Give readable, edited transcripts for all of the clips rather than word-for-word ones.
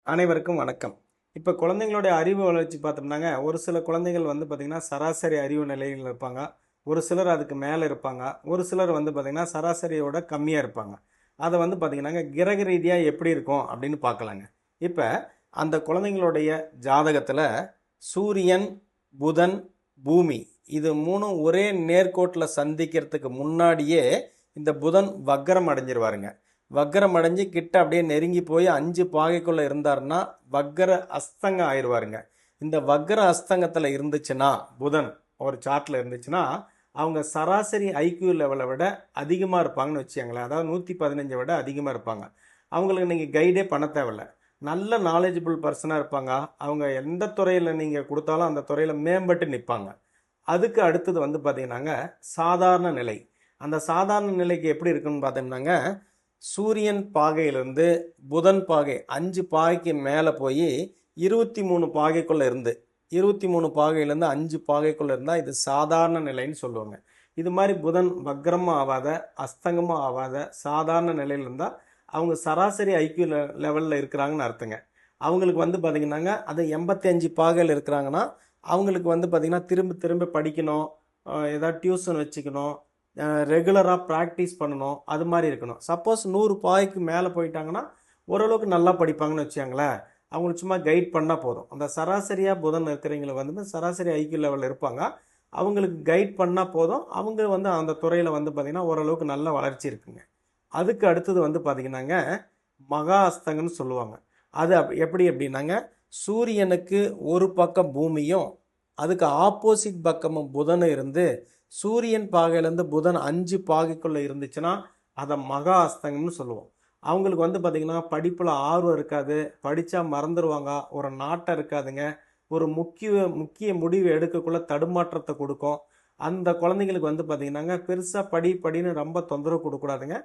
அனைவருக்கும் வணக்கம். இப்போ குழந்தைங்களுடைய அறிவு வளர்ச்சி பார்த்தோம்னாங்க, ஒரு சில குழந்தைகள் வந்து பார்த்திங்கன்னா, சராசரி அறிவு நிலையில் இருப்பாங்க. ஒரு சிலர் அதுக்கு மேலே இருப்பாங்க. ஒரு சிலர் வந்து பார்த்திங்கன்னா, சராசரியோட கம்மியாக இருப்பாங்க. அதை வந்து பார்த்திங்கன்னாங்க, கிரக ரீதியாக எப்படி இருக்கும் அப்படின்னு பார்க்கலாங்க. இப்போ அந்த குழந்தைங்களுடைய ஜாதகத்தில் சூரியன், புதன், பூமி இது 3ம் ஒரே நேர்கோட்டில் சந்திக்கிறதுக்கு முன்னாடியே இந்த புதன் வக்ரம் அடைஞ்சிருவாருங்க. வக்கரம் அடைஞ்சு கிட்ட அப்படியே நெருங்கி போய் 5 பாகைக்குள்ளே இருந்தாருன்னா வக்கர அஸ்தங்கம் ஆயிடுவாருங்க. இந்த வக்கர அஸ்தங்கத்தில் இருந்துச்சுன்னா புதன் ஒரு சார்ட்டில் இருந்துச்சுன்னா அவங்க சராசரி ஐக்யூ லெவலை விட அதிகமாக இருப்பாங்கன்னு வச்சுக்கோங்களேன். அதாவது 115 விட அதிகமாக இருப்பாங்க. அவங்களுக்கு நீங்கள் கைடே பண்ண தேவையில்ல. நல்ல நாலேஜபிள் பர்சனாக இருப்பாங்க. அவங்க எந்த துறையில் நீங்கள் கொடுத்தாலும் அந்த துறையில் மேம்பட்டு நிற்பாங்க. அதுக்கு அடுத்தது வந்து பார்த்தீங்கன்னாங்க சாதாரண நிலை. அந்த சாதாரண நிலைக்கு எப்படி இருக்குன்னு பார்த்தோம்னாங்க, சூரியன் பாகையிலிருந்து புதன் பாகை 5 பாகைக்கு மேலே போய் 23 பாகைக்குள்ளே இருந்து 23 பாகையிலேருந்து 5 பாகைக்குள்ளே இருந்தால் இது சாதாரண நிலைன்னு சொல்லுவாங்க. இது மாதிரி புதன் வக்ரமும் ஆகாத அஸ்தங்கமும் ஆகாத சாதாரண நிலையில் இருந்தால் அவங்க சராசரி ஐக்யூ லெவலில் இருக்கிறாங்கன்னு அர்த்தங்க. அவங்களுக்கு வந்து பார்த்திங்கன்னாங்க அது 85 பாகையில் இருக்கிறாங்கன்னா அவங்களுக்கு வந்து பார்த்திங்கன்னா திரும்ப திரும்ப படிக்கணும், ஏதாவது டியூஷன் வச்சுக்கணும், ரெகுலராக ப்ராக்டிஸ் பண்ணணும், அது மாதிரி இருக்கணும். சப்போஸ் 100 பாய்க்கு மேலே போயிட்டாங்கன்னா ஓரளவுக்கு நல்லா படிப்பாங்கன்னு வச்சுக்கோங்களேன். அவங்களுக்கு சும்மா கைட் பண்ணால் போதும். அந்த சராசரியாக புதன் இருக்கிறவங்களுக்கு வந்து சராசரி ஐக்யூ லெவலில் இருப்பாங்க. அவங்களுக்கு கைட் பண்ணால் போதும். அவங்க வந்து அந்த துறையில் வந்து பார்த்திங்கன்னா ஓரளவுக்கு நல்ல வளர்ச்சி இருக்குங்க. அதுக்கு அடுத்தது வந்து பார்த்திங்கன்னாங்க மகா அஸ்தங்கன்னு சொல்லுவாங்க. அது எப்படி அப்படின்னாங்க, சூரியனுக்கு ஒரு பக்கம் பூமியும் அதுக்கு ஆப்போசிட் பக்கமும் புதனும் இருந்து சூரியன் பாகையிலேருந்து புதன் 5 பாகைக்குள்ளே இருந்துச்சுன்னா அதை மகா அஸ்தங்கம்னு சொல்லுவோம். அவங்களுக்கு வந்து பார்த்திங்கன்னா படிப்பில் ஆர்வம் இருக்காது, படித்தா மறந்துடுவாங்க, ஒரு நாட்டம் இருக்காதுங்க, ஒரு முக்கிய முடிவு எடுக்கக்குள்ள தடுமாற்றத்தை கொடுக்கும். அந்த குழந்தைங்களுக்கு வந்து பார்த்திங்கன்னாங்க பெருசாக படின்னு ரொம்ப தொந்தரவு கொடுக்கூடாதுங்க.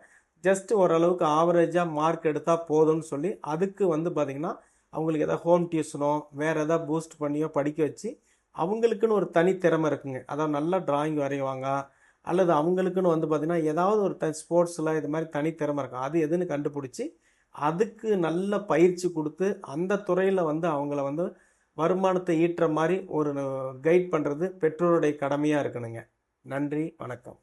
ஜஸ்ட் ஓரளவுக்கு ஆவரேஜாக மார்க் எடுத்தால் போதும்னு சொல்லி அதுக்கு வந்து பார்த்திங்கன்னா அவங்களுக்கு எதாவது ஹோம் டியூஷனோ வேறு எதாவது பூஸ்ட் பண்ணியோ படிக்க வச்சு அவங்களுக்குன்னு ஒரு தனித்திறமை இருக்குங்க. அதாவது நல்லா டிராயிங் வரைவாங்க, அல்லது அவங்களுக்குன்னு வந்து பார்த்திங்கன்னா ஏதாவது ஒரு ஸ்போர்ட்ஸில் இது மாதிரி தனித்திறமை இருக்கும். அது எதுன்னு கண்டுபிடிச்சி அதுக்கு நல்ல பயிற்சி கொடுத்து அந்த துறையில் வந்து அவங்கள வந்து வருமானத்தை ஈட்டுற மாதிரி ஒரு கைட் பண்ணுறது பெற்றோருடைய கடமையாக இருக்கணுங்க. நன்றி, வணக்கம்.